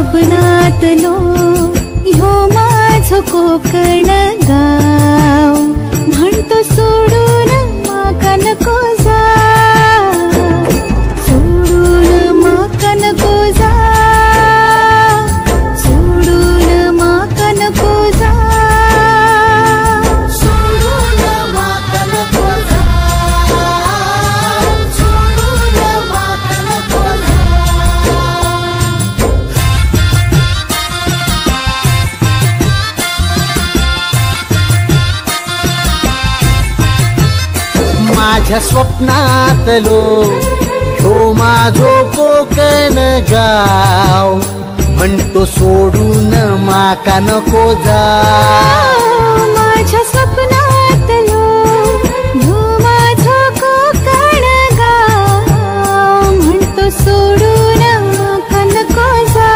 स्वप्नातलो ह्यो माझो कोकण गाव म्हणतो सोडून माका नको जा सोडून माका नको जा सोडून माका नको जा सोडून माका नको जा सोडून माका नको जा माझ्या स्वप्नातलो ह्यो माझो कोकण गाव म्हणतो सोडून माका नको जा माझ्या स्वप्नातलो ह्यो माझो कोकण गाव म्हणतो सोडून माका नको जा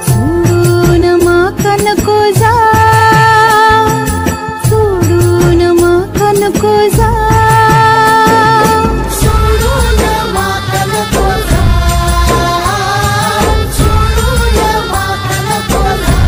सोडून माका नको जा सोडून माका नको जा सोडून माका नको जा सोडून माका नको जा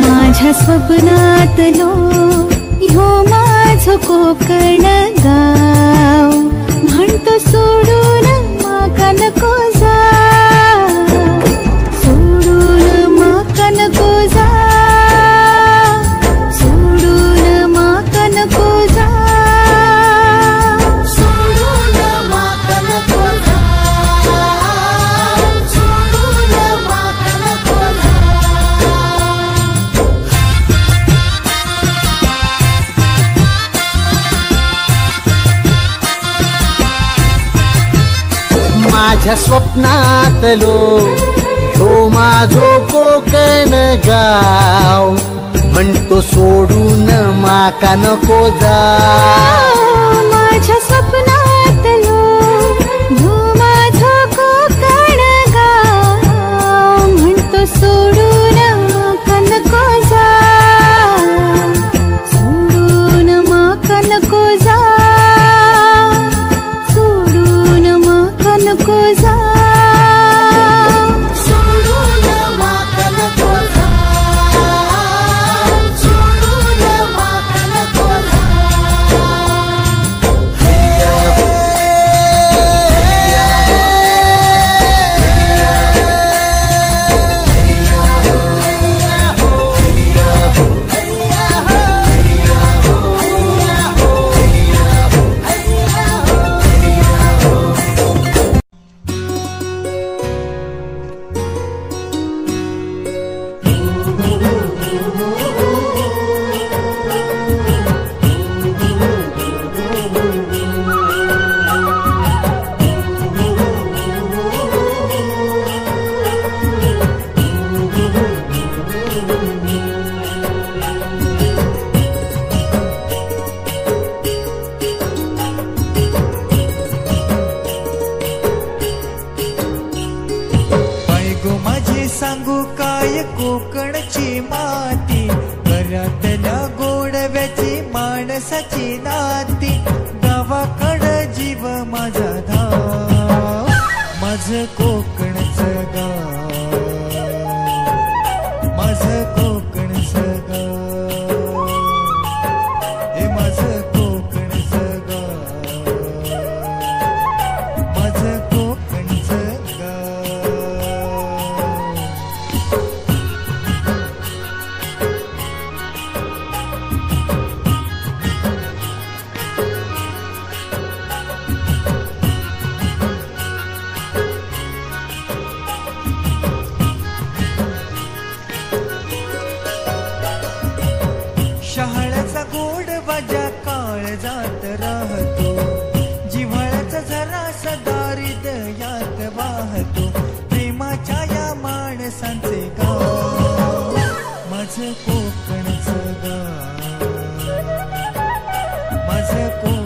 माझ्या स्वप्नातलो ह्यो माझो कोकण गाव म्हणतो सोडून माका नको जा सोडून माका नको जा सोडून माका नको जा सोडून माका नको जा सोडून माका नको जा माझ्या स्वप्नातलो ह्यो माझो कोकण गाव म्हणतो सोडून माका नको जा माझ्या स्वप्नातलो ह्यो माझो कोकण गाव म्हणतो सोडून माका नको जा सोडून माका नको जा सोडून माका नको जा सोडून माका नको जा सोडून माका नको जा सांगू काय कोकणची माती घरातल्या गोडव्याची माणसाची नाती गावाकडं जीव माझा धाव माझं कोकणचं गाव माझं कोकणचं गाव हे माझं कोकणचं गाव माझं कोकणचं गाव माझ्या काळजात राहतो, जिव्हाळ्याचा झरा सदा हृदयात वाहतो, प्रेमाच्या या माणसांचे गाव माझं कोकणचं गाव, माझं कोकण